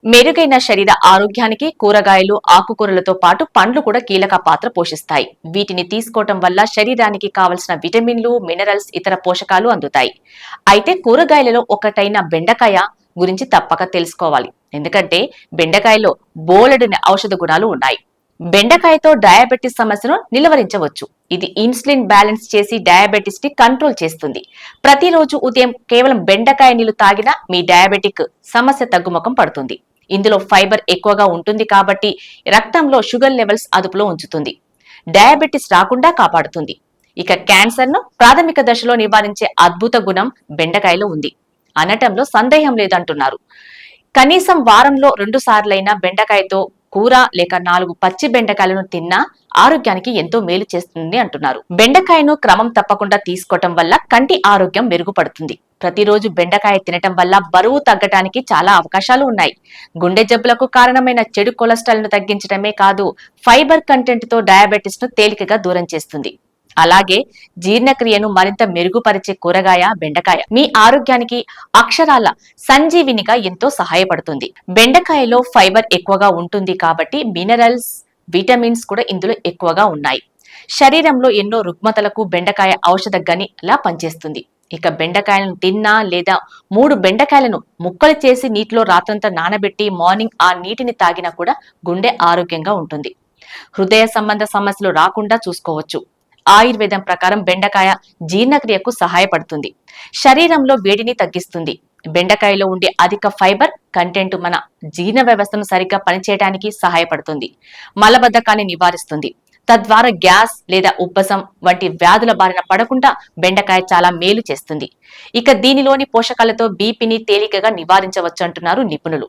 మెరుగైన శరీర ఆరోగ్యానికి కూరగాయలు, ఆకుకూరలతో పాటు పండ్లు కూడా కీలక పాత్ర పోషిస్తాయి. వీటిని తీసుకోవటం వల్ల శరీరానికి కావలసిన విటమిన్లు, మినరల్స్, ఇతర పోషకాలు అందుతాయి. అయితే కూరగాయలలో ఒకటైన బెండకాయ గురించి తప్పక తెలుసుకోవాలి. ఎందుకంటే బెండకాయలో బోలెడని ఔషధ గుణాలు ఉన్నాయి. బెండకాయతో డయాబెటిస్ సమస్యను నిలువరించవచ్చు. ఇది ఇన్సులిన్ బ్యాలెన్స్ చేసి డయాబెటిస్ ని కంట్రోల్ చేస్తుంది. ప్రతిరోజు ఉదయం కేవలం బెండకాయ నీళ్లు తాగినా మీ డయాబెటిక్ సమస్య తగ్గుముఖం పడుతుంది. ఇందులో ఫైబర్ ఎక్కువగా ఉంటుంది కాబట్టి రక్తంలో షుగర్ లెవెల్స్ అదుపులో ఉంచుతుంది. డయాబెటిస్ రాకుండా కాపాడుతుంది. ఇక క్యాన్సర్ ను ప్రాథమిక దశలో నివారించే అద్భుత గుణం బెండకాయలో ఉంది అనటంలో సందేహం లేదంటున్నారు. కనీసం వారంలో 2 సార్లైనా బెండకాయతో కూర లేక 4 పచ్చి బెండకాయలను తిన్నా ఆరోగ్యానికి ఎంతో మేలు చేస్తుంది అంటున్నారు. బెండకాయను క్రమం తప్పకుండా తీసుకోవటం వల్ల కంటి ఆరోగ్యం మెరుగుపడుతుంది. ప్రతిరోజు బెండకాయ తినటం వల్ల బరువు తగ్గటానికి చాలా అవకాశాలు ఉన్నాయి. గుండె జబ్బులకు కారణమైన చెడు కొలెస్ట్రాల్ ను తగ్గించడమే కాదు, ఫైబర్ కంటెంట్ తో డయాబెటిస్ ను తేలికగా దూరం చేస్తుంది. అలాగే జీర్ణక్రియను మరింత మెరుగుపరిచే కూరగాయ బెండకాయ మీ ఆరోగ్యానికి అక్షరాల సంజీవినిగా ఎంతో సహాయపడుతుంది. బెండకాయలో ఫైబర్ ఎక్కువగా ఉంటుంది కాబట్టి మినరల్స్, విటమిన్స్ కూడా ఇందులో ఎక్కువగా ఉన్నాయి. శరీరంలో ఎన్నో రుగ్మతలకు బెండకాయ ఔషధ గనిలా పనిచేస్తుంది. ఇక బెండకాయలను తిన్నా లేదా 3 బెండకాయలను ముక్కలు చేసి నీటిలో రాత్రంతా నానబెట్టి మార్నింగ్ ఆ నీటిని తాగినా కూడా గుండె ఆరోగ్యంగా ఉంటుంది. హృదయ సంబంధ సమస్యలు రాకుండా చూసుకోవచ్చు. ఆయుర్వేదం ప్రకారం బెండకాయ జీర్ణక్రియకు సహాయపడుతుంది. శరీరంలో వేడిని తగ్గిస్తుంది. బెండకాయలో ఉండే అధిక ఫైబర్ కంటెంట్ మన జీర్ణ వ్యవస్థను సరిగ్గా పనిచేయడానికి సహాయపడుతుంది. మలబద్ధకాన్ని నివారిస్తుంది. తద్వారా గ్యాస్ లేదా ఉబ్బసం వంటి వ్యాధుల బారిన పడకుండా బెండకాయ చాలా మేలు చేస్తుంది. ఇక దీనిలోని పోషకాలతో బీపీని తేలికగా నివారించవచ్చు అంటున్నారు నిపుణులు.